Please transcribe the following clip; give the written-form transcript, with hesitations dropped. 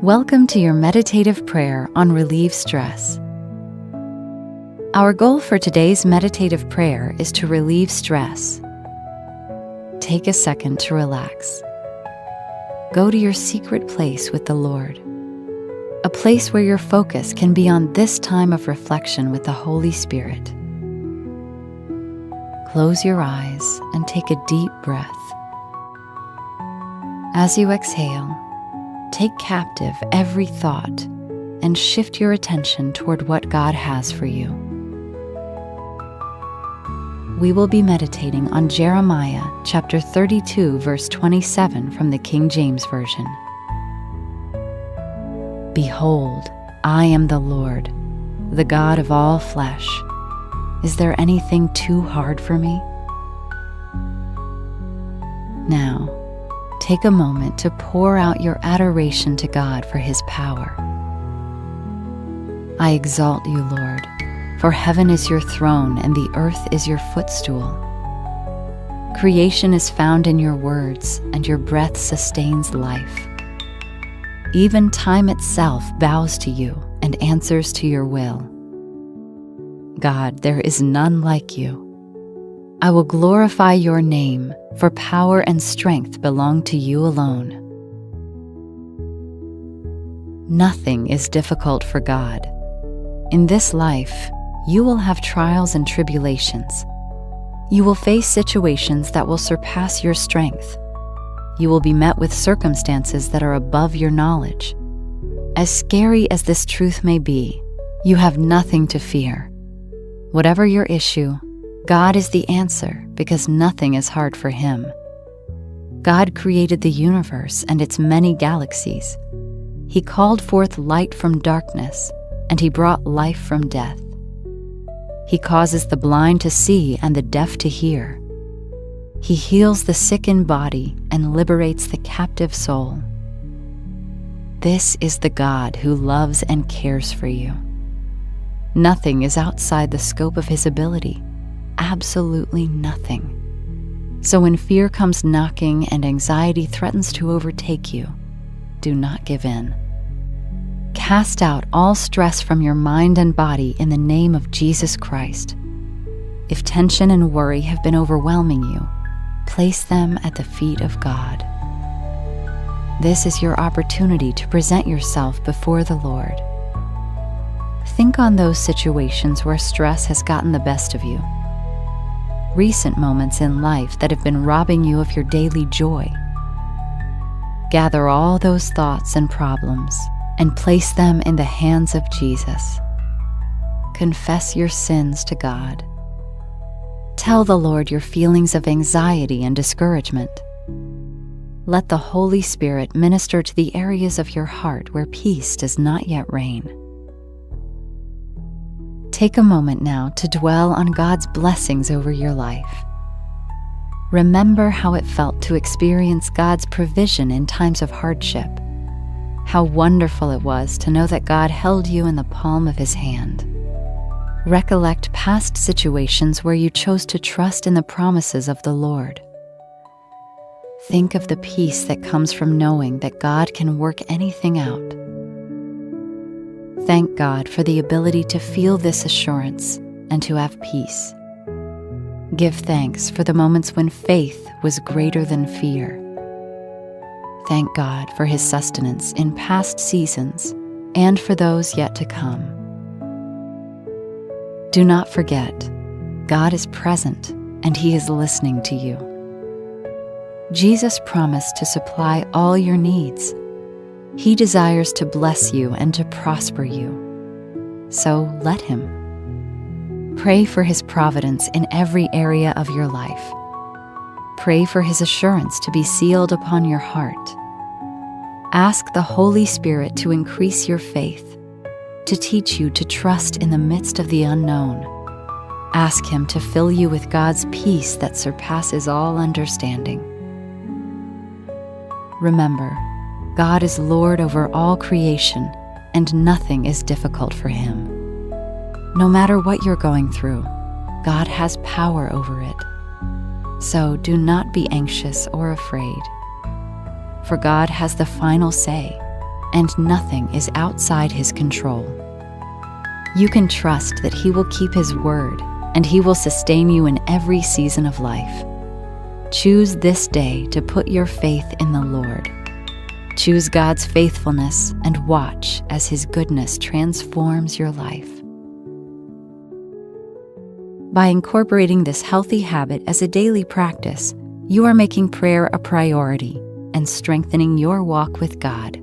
Welcome to your meditative prayer on Relieve Stress. Our goal for today's meditative prayer is to relieve stress. Take a second to relax. Go to your secret place with the Lord, a place where your focus can be on this time of reflection with the Holy Spirit. Close your eyes and take a deep breath. As you exhale, take captive every thought and shift your attention toward what God has for you. We will be meditating on Jeremiah chapter 32, verse 27 from the King James Version. Behold, I am the Lord, the God of all flesh. Is there anything too hard for me? Now, take a moment to pour out your adoration to God for His power. I exalt you, Lord, for heaven is your throne and the earth is your footstool. Creation is found in your words, and your breath sustains life. Even time itself bows to you and answers to your will. God, there is none like you. I will glorify your name, for power and strength belong to you alone. Nothing is difficult for God. In this life, you will have trials and tribulations. You will face situations that will surpass your strength. You will be met with circumstances that are above your knowledge. As scary as this truth may be, you have nothing to fear. Whatever your issue, God is the answer because nothing is hard for Him. God created the universe and its many galaxies. He called forth light from darkness, and He brought life from death. He causes the blind to see and the deaf to hear. He heals the sick in body and liberates the captive soul. This is the God who loves and cares for you. Nothing is outside the scope of His ability. Absolutely nothing. So when fear comes knocking and anxiety threatens to overtake you, do not give in. Cast out all stress from your mind and body in the name of Jesus Christ. If tension and worry have been overwhelming you, place them at the feet of God. This is your opportunity to present yourself before the Lord. Think on those situations where stress has gotten the best of you. Recent moments in life that have been robbing you of your daily joy. Gather all those thoughts and problems and place them in the hands of Jesus. Confess your sins to God. Tell the Lord your feelings of anxiety and discouragement. Let the Holy Spirit minister to the areas of your heart where peace does not yet reign. Take a moment now to dwell on God's blessings over your life. Remember how it felt to experience God's provision in times of hardship. How wonderful it was to know that God held you in the palm of His hand. Recollect past situations where you chose to trust in the promises of the Lord. Think of the peace that comes from knowing that God can work anything out. Thank God for the ability to feel this assurance and to have peace. Give thanks for the moments when faith was greater than fear. Thank God for His sustenance in past seasons and for those yet to come. Do not forget, God is present and He is listening to you. Jesus promised to supply all your needs. He desires to bless you and to prosper you. So let Him. Pray for His providence in every area of your life. Pray for His assurance to be sealed upon your heart. Ask the Holy Spirit to increase your faith, to teach you to trust in the midst of the unknown. Ask Him to fill you with God's peace that surpasses all understanding. Remember, God is Lord over all creation, and nothing is difficult for Him. No matter what you're going through, God has power over it. So do not be anxious or afraid. For God has the final say, and nothing is outside His control. You can trust that He will keep His word, and He will sustain you in every season of life. Choose this day to put your faith in the Lord. Choose God's faithfulness and watch as His goodness transforms your life. By incorporating this healthy habit as a daily practice, you are making prayer a priority and strengthening your walk with God.